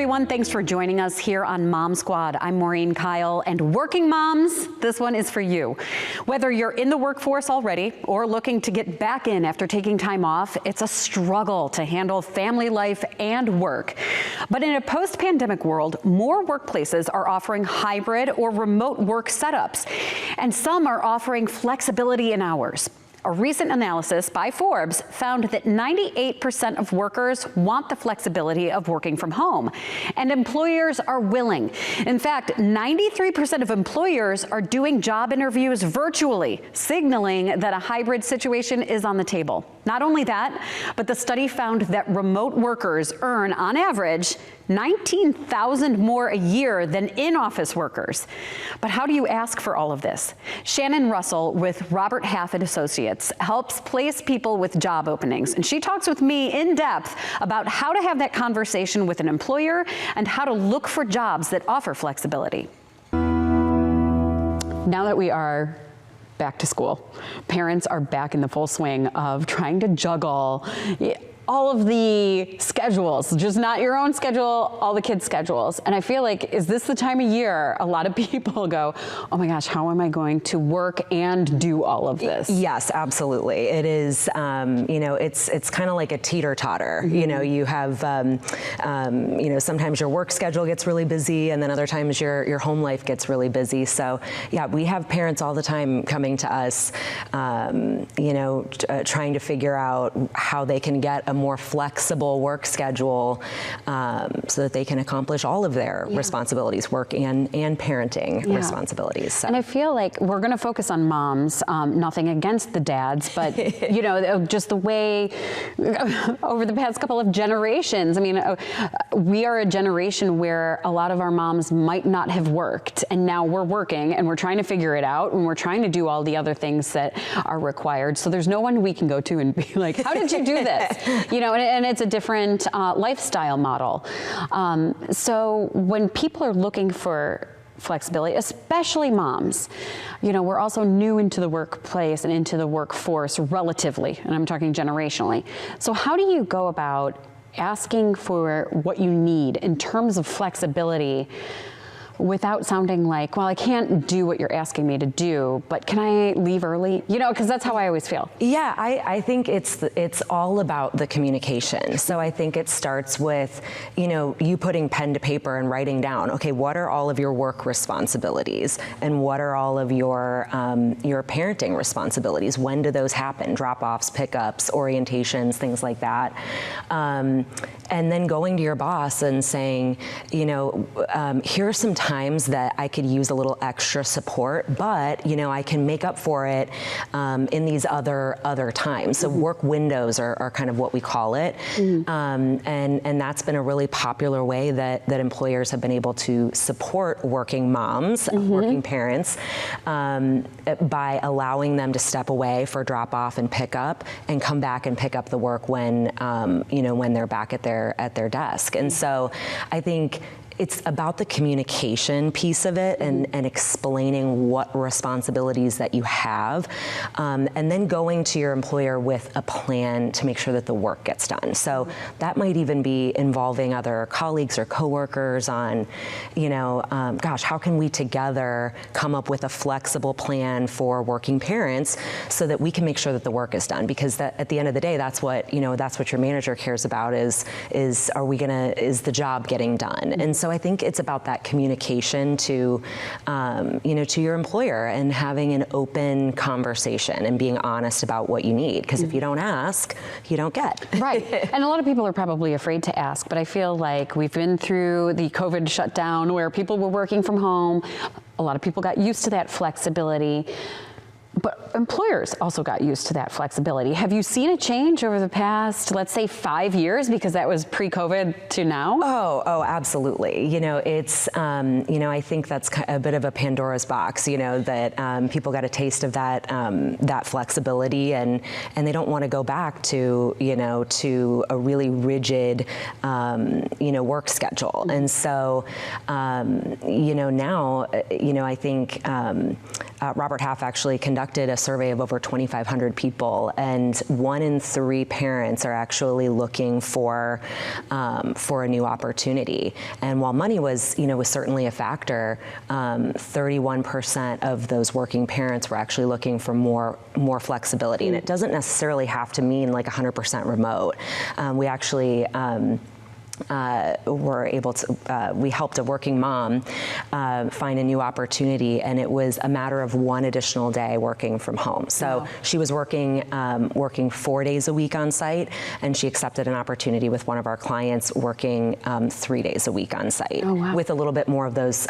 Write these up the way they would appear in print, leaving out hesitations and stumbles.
everyone. Thanks for joining us here on Mom Squad. I'm Maureen Kyle, and working moms, this one is for you. Whether you're in the workforce already or looking to get back in after taking time off, it's a struggle to handle family life and work. But in a post-pandemic world, more workplaces are offering hybrid or remote work setups, and some are offering flexibility in hours. A recent analysis by Forbes found that 98% of workers want the flexibility of working from home, and employers are willing. In fact, 93% of employers are doing job interviews virtually, signaling that a hybrid situation is on the table. Not only that, but the study found that remote workers earn, on average, $19,000 more a year than in-office workers. But how do you ask for all of this? Shannon Russell with Robert Half and Associates helps place people with job openings, and she talks with me in depth about how to have that conversation with an employer and how to look for jobs that offer flexibility. Now that we are back to school, parents are back in the full swing of trying to juggle all of the schedules, just not your own schedule, all the kids' schedules. And I feel like, is this the time of year a lot of people go, oh my gosh, how am I going to work and do all of this? Yes, absolutely. It is, you know, it's kind of like a teeter-totter. Mm-hmm. You know, you have, you know, sometimes your work schedule gets really busy, and then other times your home life gets really busy. So yeah, we have parents all the time coming to us, you know, trying to figure out how they can get a more flexible work schedule so that they can accomplish all of their responsibilities, work and parenting responsibilities. So. And I feel like we're going to focus on moms, nothing against the dads, but you know, just the way over the past couple of generations, I mean, we are a generation where a lot of our moms might not have worked, and now we're working and we're trying to figure it out, and we're trying to do all the other things that are required. So there's no one we can go to and be like, how did you do this? You know, and it's a different lifestyle model. So when people are looking for flexibility, especially moms, you know, we're also new into the workplace and into the workforce relatively, and I'm talking generationally. So how do you go about asking for what you need in terms of flexibility without sounding like, well, I can't do what you're asking me to do, but can I leave early? You know, because that's how I always feel. Yeah, I think it's all about the communication. So I think it starts with, you know, you putting pen to paper and writing down, okay, what are all of your work responsibilities, and what are all of your parenting responsibilities? When do those happen? Drop-offs, pickups, orientations, things like that. And then going to your boss and saying, you know, here are some times that I could use a little extra support, but you know, I can make up for it in these other times. So work windows are kind of what we call it, and that's been a really popular way that employers have been able to support working moms, working parents, by allowing them to step away for drop off and pick up, and come back and pick up the work when you know, when they're back at their desk. And so I think it's about the communication piece of it, and explaining what responsibilities that you have, and then going to your employer with a plan to make sure that the work gets done. So that might even be involving other colleagues or coworkers on, you know, gosh, how can we together come up with a flexible plan for working parents so that we can make sure that the work is done? Because that, at the end of the day, that's what, you know, that's what your manager cares about, is the job getting done? And so I think it's about that communication to, you know, to your employer, and having an open conversation and being honest about what you need. Because if you don't ask, you don't get. Right. And a lot of people are probably afraid to ask, but I feel like we've been through the COVID shutdown where people were working from home. A lot of people got used to that flexibility. But employers also got used to that flexibility. Have you seen a change over the past, let's say, 5 years, because that was pre-COVID to now? Oh, absolutely. You know, it's, you know, I think that's a bit of a Pandora's box, you know, that people got a taste of that, that flexibility, and they don't want to go back to, you know, to a really rigid, you know, work schedule. And so, you know, now, you know, I think Robert Half actually conducted a survey of over 2,500 people, and 1 in 3 parents are actually looking for a new opportunity. And while money was certainly a factor, 31% of those working parents were actually looking for more flexibility. And it doesn't necessarily have to mean like 100% remote. We actually we helped a working mom find a new opportunity, and it was a matter of 1 additional day working from home. So she was working 4 days a week on site, and she accepted an opportunity with one of our clients working 3 days a week on site, with a little bit more of those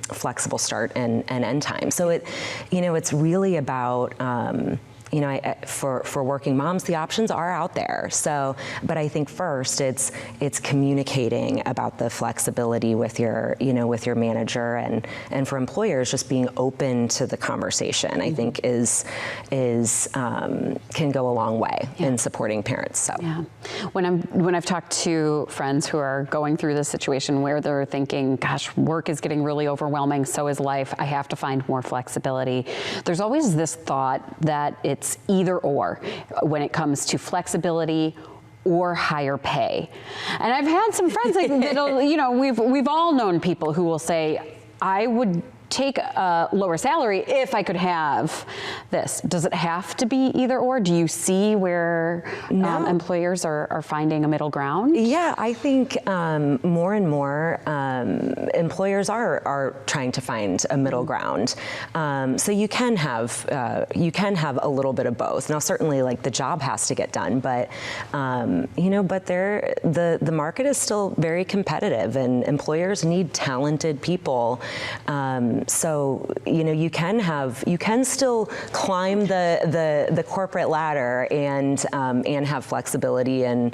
flexible start and end time. So it's really about for working moms, the options are out there. So, but I think first it's communicating about the flexibility with your manager, and for employers, just being open to the conversation, I think can go a long way in supporting parents. So, when I've talked to friends who are going through this situation where they're thinking, gosh, work is getting really overwhelming, so is life, I have to find more flexibility. There's always this thought that it's either or when it comes to flexibility or higher pay. And I've had some friends that'll, we've all known people who will say, I would take a lower salary if I could have this. Does it have to be either or? Do you see where employers are finding a middle ground? Yeah, I think more and more employers are trying to find a middle ground. So you can have a little bit of both. Now, certainly, like the job has to get done, but but the market is still very competitive, and employers need talented people. So you can still climb the corporate ladder and have flexibility and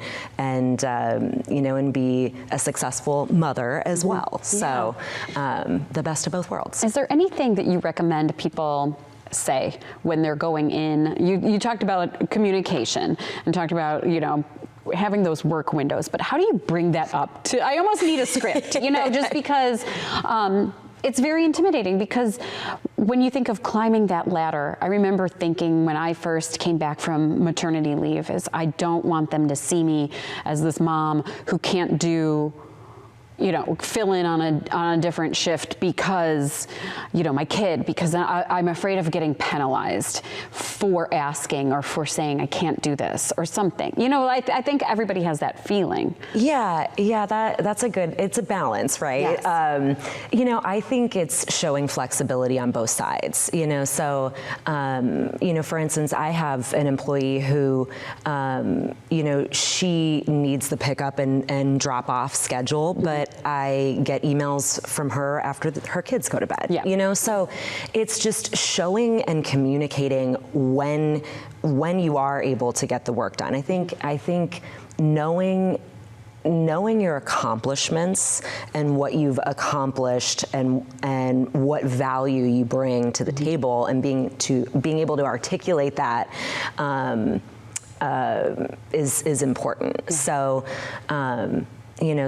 be a successful mother as well. So the best of both worlds. Is there anything that you recommend people say when they're going in? You talked about communication and talked about having those work windows, but how do you bring that up to? I almost need a script, just because. It's very intimidating, because when you think of climbing that ladder, I remember thinking when I first came back from maternity leave is I don't want them to see me as this mom who can't do fill in on a different shift because, my kid, because I'm afraid of getting penalized for asking or for saying I can't do this or something. I think everybody has that feeling. Yeah, it's a balance, right? Yes. I think it's showing flexibility on both sides, so, for instance, I have an employee who, she needs the pickup and drop off schedule, but I get emails from her after her kids go to bed. Yeah. So it's just showing and communicating when you are able to get the work done. I think knowing your accomplishments and what you've accomplished and what value you bring to the table, and being able to articulate that is important. So.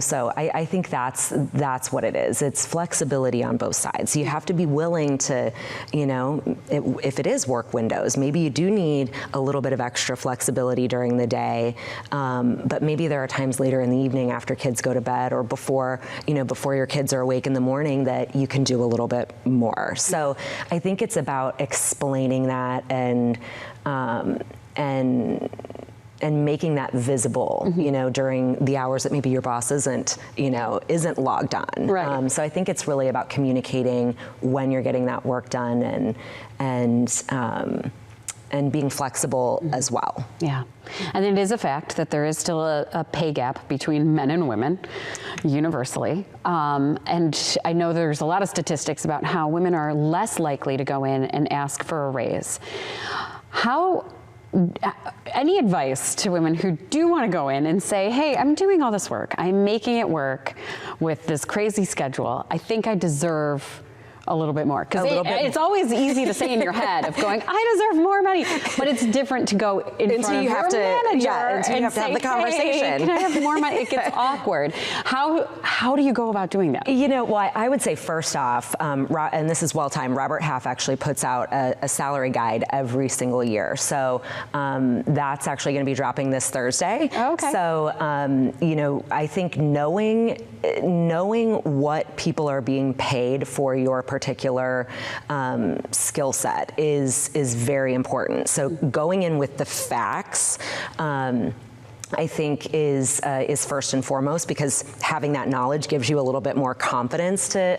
So I think that's what it is. It's flexibility on both sides. You have to be willing to, if it is work windows, maybe you do need a little bit of extra flexibility during the day, but maybe there are times later in the evening after kids go to bed, or before your kids are awake in the morning, that you can do a little bit more. So I think it's about explaining that and making that visible, during the hours that maybe your boss isn't logged on. Right. So I think it's really about communicating when you're getting that work done and being flexible as well. Yeah, and it is a fact that there is still a pay gap between men and women, universally. And I know there's a lot of statistics about how women are less likely to go in and ask for a raise. Any advice to women who do want to go in and say, hey, I'm doing all this work, I'm making it work with this crazy schedule, I think I deserve a little bit more? Because it's more. always easy to say in your head of going, I deserve more money, but it's different to go in front of your manager until you have to have the conversation. Hey, can I have more money? It gets awkward. How do you go about doing that? Well, I would say first off, and this is well-timed, Robert Half actually puts out a salary guide every single year. So that's actually going to be dropping this Thursday. Okay. So, I think knowing what people are being paid for your particular skill set is very important. So going in with the facts, I think is first and foremost, because having that knowledge gives you a little bit more confidence to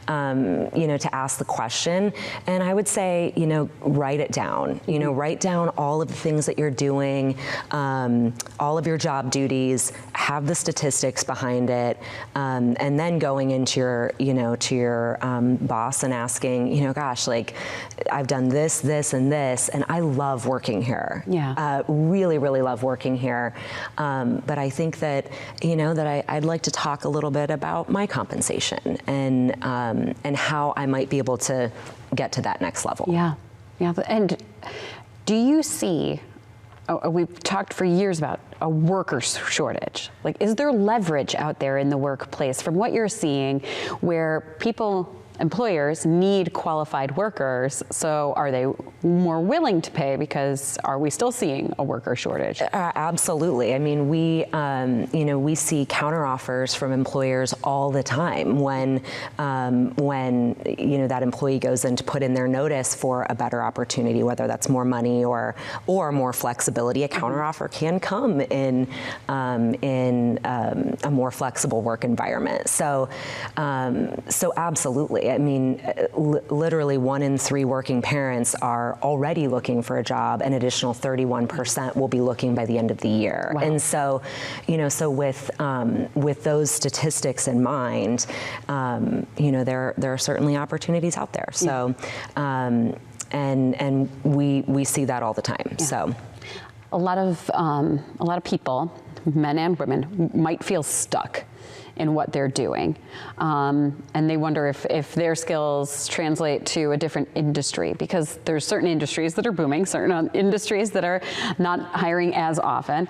ask the question. And I would say, write it down. Write down all of the things that you're doing, all of your job duties, have the statistics behind it, and then going into your boss and asking, gosh, like I've done this, and this, and I love working here. Yeah. Really, really love working here. But I think that, I'd like to talk a little bit about my compensation and how I might be able to get to that next level. Yeah. And do you see, we've talked for years about a worker shortage. Like, is there leverage out there in the workplace from what you're seeing where employers need qualified workers, so are they more willing to pay, because are we still seeing a worker shortage? Absolutely. I mean, we see counteroffers from employers all the time when that employee goes in to put in their notice for a better opportunity, whether that's more money or more flexibility. A counteroffer can come in a more flexible work environment. So absolutely. I mean, literally 1 in 3 working parents are already looking for a job. An additional 31% will be looking by the end of the year. Wow. And so, with those statistics in mind, there are certainly opportunities out there. So, and we see that all the time. Yeah. So, a lot of people, men and women, might feel stuck in what they're doing. And they wonder if their skills translate to a different industry, because there's certain industries that are booming, certain industries that are not hiring as often.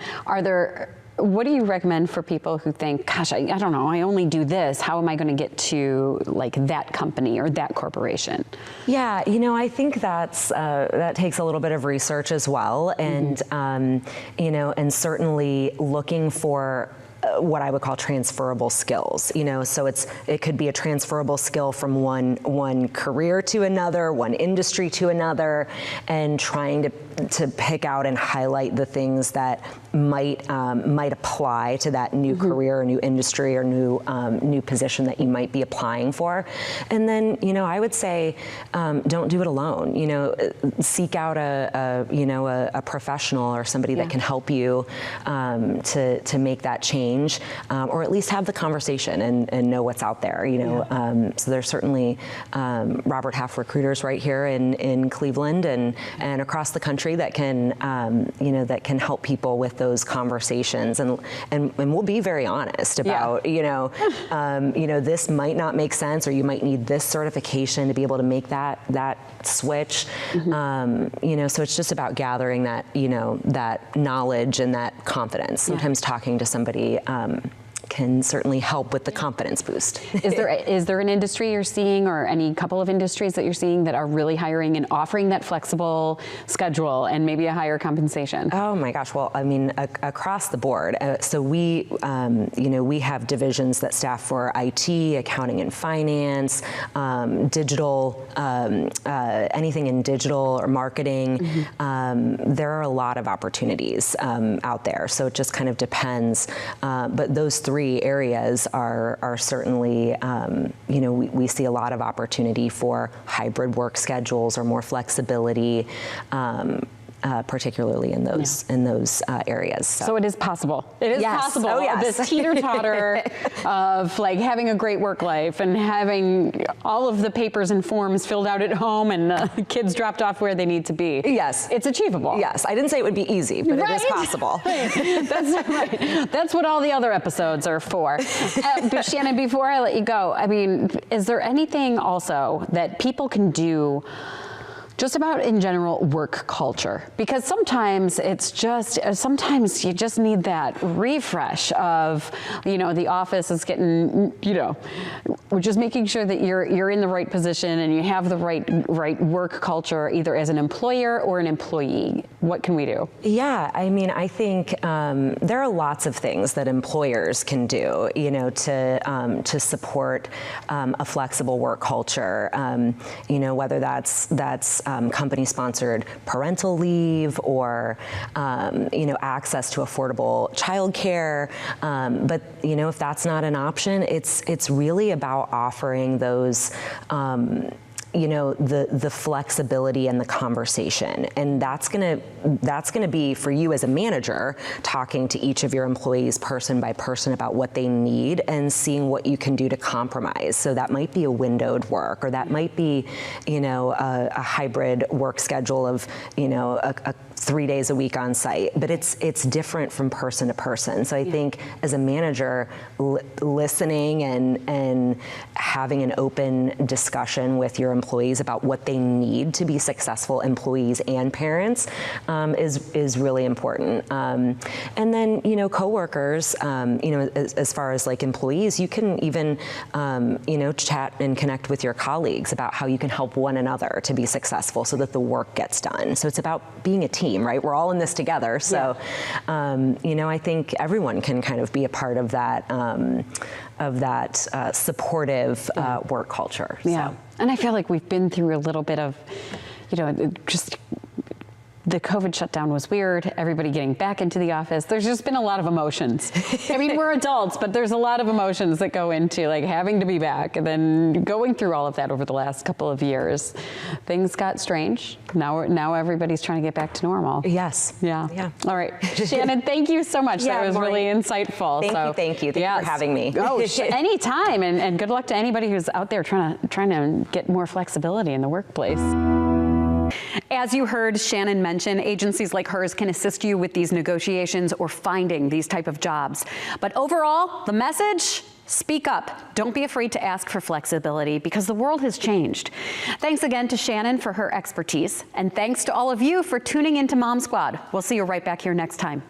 What do you recommend for people who think, gosh, I don't know, I only do this. How am I going to get to like that company or that corporation? Yeah, I think that takes a little bit of research as well. And, and certainly looking for what I would call transferable skills. So it could be a transferable skill from one career to another, one industry to another, and trying to pick out and highlight the things that might apply to that new career or new industry or new position that you might be applying for. And then, I would say, don't do it alone. Seek out a professional or somebody that can help you to make that change. Or at least have the conversation and know what's out there. So there's certainly Robert Half recruiters right here in Cleveland and across the country that can help people with those conversations, and we'll be very honest about this might not make sense, or you might need this certification to be able to make that switch. So it's just about gathering that that knowledge and that confidence. Sometimes talking to somebody can certainly help with the confidence boost. Is there an industry you're seeing, or any couple of industries that you're seeing that are really hiring and offering that flexible schedule and maybe a higher compensation? Oh my gosh, well, I mean, across the board. So we have divisions that staff for IT, accounting and finance, digital, anything in digital or marketing. There are a lot of opportunities out there, so it just kind of depends. But those 3 areas are certainly, we see a lot of opportunity for hybrid work schedules or more flexibility. particularly in those areas. So it is possible. It is possible. Oh, yes. This teeter-totter of like having a great work life and having all of the papers and forms filled out at home and kids dropped off where they need to be. Yes. It's achievable. Yes. I didn't say it would be easy, but it is possible. That's right. That's what all the other episodes are for. But Shannon, before I let you go, I mean, is there anything also that people can do just about in general work culture? Because sometimes sometimes you just need that refresh of, the office is getting, we're just making sure that you're in the right position and you have the right work culture, either as an employer or an employee. What can we do? Yeah, I mean, I think there are lots of things that employers can do, to support a flexible work culture. Whether that's company-sponsored parental leave or, access to affordable childcare. But, if that's not an option, it's really about offering those the flexibility and the conversation. And that's gonna be for you as a manager, talking to each of your employees person by person about what they need and seeing what you can do to compromise. So that might be a windowed work, or that might be, a hybrid work schedule of, a 3 days a week on site, but it's different from person to person. So I think as a manager, listening and having an open discussion with your employees about what they need to be successful employees and parents is really important. And then coworkers, as far as like employees, you can even chat and connect with your colleagues about how you can help one another to be successful so that the work gets done. So it's about being a team, right? We're all in this together. So, I think everyone can kind of be a part of that, supportive work culture. Yeah. So. And I feel like we've been through a little bit of, just the COVID shutdown was weird. Everybody getting back into the office. There's just been a lot of emotions. I mean, we're adults, but there's a lot of emotions that go into like having to be back and then going through all of that over the last couple of years. Things got strange. Now everybody's trying to get back to normal. Yes. Yeah. Yeah. All right. Shannon, thank you so much. That was really insightful. Thank you. Thank you for having me. Oh, anytime. And good luck to anybody who's out there trying to get more flexibility in the workplace. As you heard Shannon mention, agencies like hers can assist you with these negotiations or finding these type of jobs. But overall, the message: speak up. Don't be afraid to ask for flexibility because the world has changed. Thanks again to Shannon for her expertise. And thanks to all of you for tuning into Mom Squad. We'll see you right back here next time.